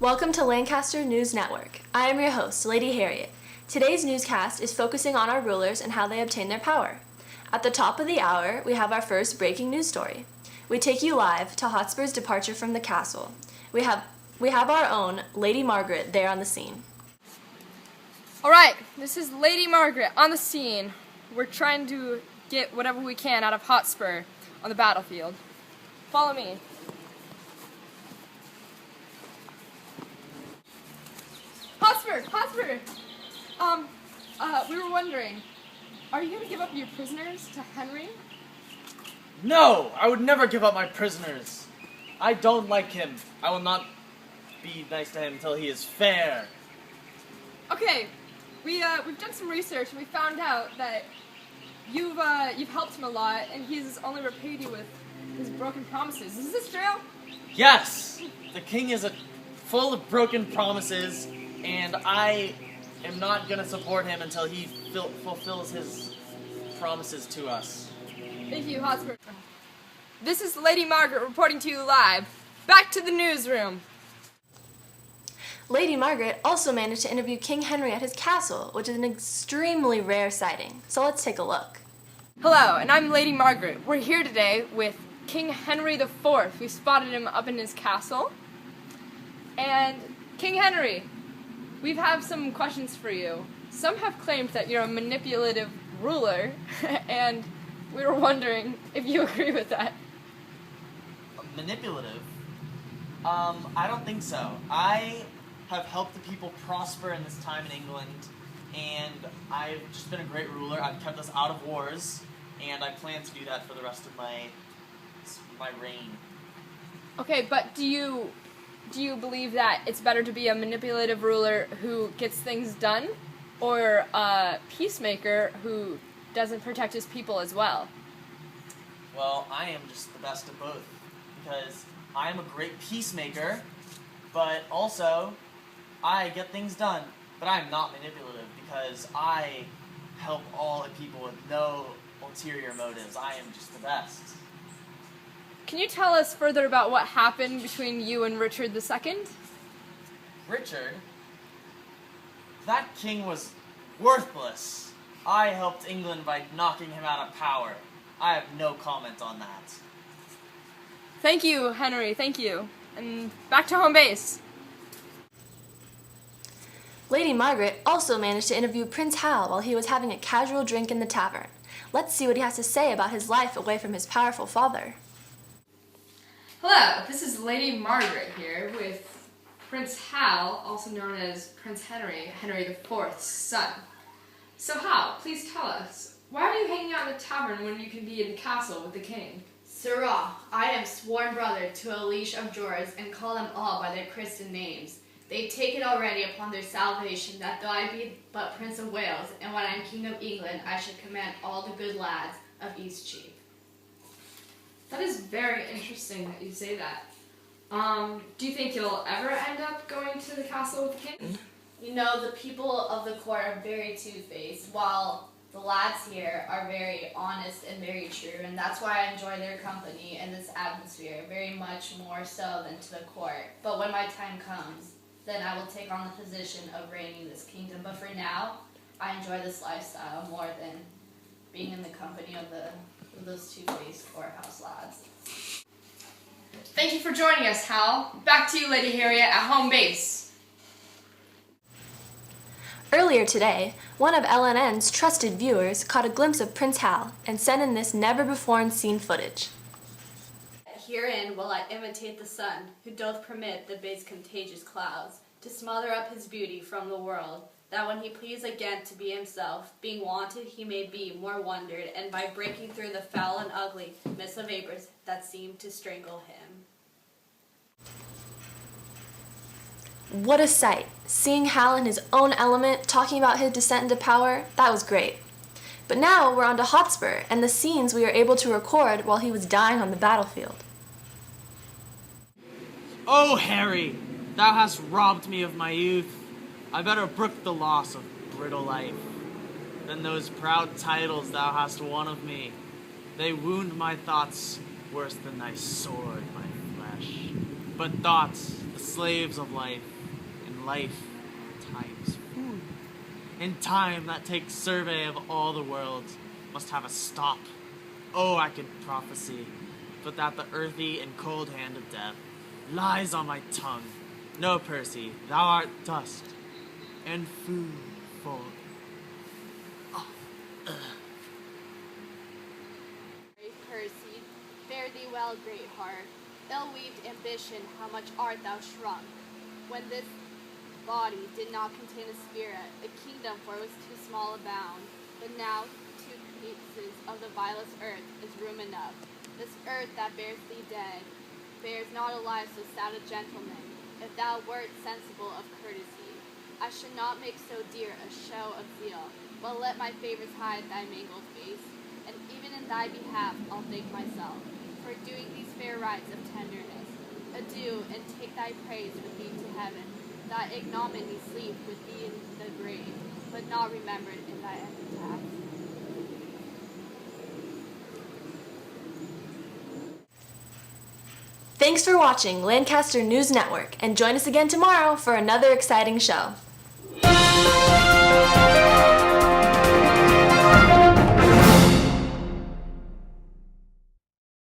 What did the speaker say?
Welcome to Lancaster News Network. I am your host, Lady Harriet. Today's newscast is focusing on our rulers and how they obtain their power. At the top of the hour, we have our first breaking news story. We take you live to Hotspur's departure from the castle. We have our own Lady Margaret there on the scene. All right, this is Lady Margaret on the scene. We're trying to get whatever we can out of Hotspur on the battlefield. Follow me. Hotspur! We were wondering, are you going to give up your prisoners to Henry? No! I would never give up my prisoners. I don't like him. I will not be nice to him until he is fair. Okay, we've done some research and we found out that you've helped him a lot and he's only repaid you with his broken promises. Is this true? Yes! The king is full of broken promises, and I am not going to support him until he fulfills his promises to us. Thank you, Hotspur. This is Lady Margaret reporting to you live. Back to the newsroom. Lady Margaret also managed to interview King Henry at his castle, which is an extremely rare sighting. So let's take a look. Hello, and I'm Lady Margaret. We're here today with King Henry IV. We spotted him up in his castle. And King Henry, we have some questions for you. Some have claimed that you're a manipulative ruler, and we were wondering if you agree with that. Manipulative? I don't think so. I have helped the people prosper in this time in England, and I've just been a great ruler. I've kept us out of wars, and I plan to do that for the rest of my reign. Okay, but do you believe that it's better to be a manipulative ruler who gets things done, or a peacemaker who doesn't protect his people as well? Well, I am just the best of both, because I am a great peacemaker, but also I get things done. But I am not manipulative, because I help all the people with no ulterior motives. I am just the best. Can you tell us further about what happened between you and Richard II? Richard? That king was worthless. I helped England by knocking him out of power. I have no comment on that. Thank you, Henry, thank you. And back to home base. Lady Margaret also managed to interview Prince Hal while he was having a casual drink in the tavern. Let's see what he has to say about his life away from his powerful father. Hello, this is Lady Margaret here with Prince Hal, also known as Prince Henry, Henry IV's son. So Hal, please tell us, why are you hanging out in the tavern when you can be in the castle with the king? Sirrah, I am sworn brother to a leash of drawers and call them all by their Christian names. They take it already upon their salvation that though I be but Prince of Wales, and when I am King of England, I should command all the good lads of Eastcheap. That is very interesting that you say that. Do you think you'll ever end up going to the castle with the king? You know, the people of the court are very two-faced, while the lads here are very honest and very true, and that's why I enjoy their company and this atmosphere very much more so than to the court. But when my time comes, then I will take on the position of reigning this kingdom. But for now, I enjoy this lifestyle more than being in the company of those two-faced courthouse lads. Thank you for joining us, Hal. Back to you, Lady Harriet, at home base. Earlier today, one of LNN's trusted viewers caught a glimpse of Prince Hal and sent in this never-before-seen footage. Herein will I imitate the sun, who doth permit the base contagious clouds to smother up his beauty from the world, that when he please again to be himself, being wanted he may be more wondered, and by breaking through the foul and ugly mist of vapors that seem to strangle him. What a sight! Seeing Hal in his own element, talking about his descent into power, that was great. But now we're on to Hotspur and the scenes we were able to record while he was dying on the battlefield. Oh, Harry, thou hast robbed me of my youth. I better brook the loss of brittle life than those proud titles thou hast won of me. They wound my thoughts worse than thy sword, my flesh. But thoughts, the the slaves of life, and life times food. And time that takes survey of all the worlds must have a stop. Oh, I could prophesy, but that the earthy and cold hand of death lies on my tongue. No, Percy, thou art dust, and food for. Percy, fare thee well, great heart. Ill-weaved ambition, how much art thou shrunk? When this body did not contain a spirit, a kingdom for it was too small a bound. But now, 2 pieces of the vilest earth is room enough. This earth that bears thee dead, bears not alive so sad a gentleman. If thou wert sensible of courtesy, I should not make so dear a show of zeal, but let my favors hide thy mangled face. And even in thy behalf I'll thank myself, for doing these fair rites of tenderness. Adieu, and take thy praise with thee to heaven. Thy ignominy sleep with thee in the grave, but not remembered in thy epitaph. Thanks for watching Lancaster News Network, and join us again tomorrow for another exciting show.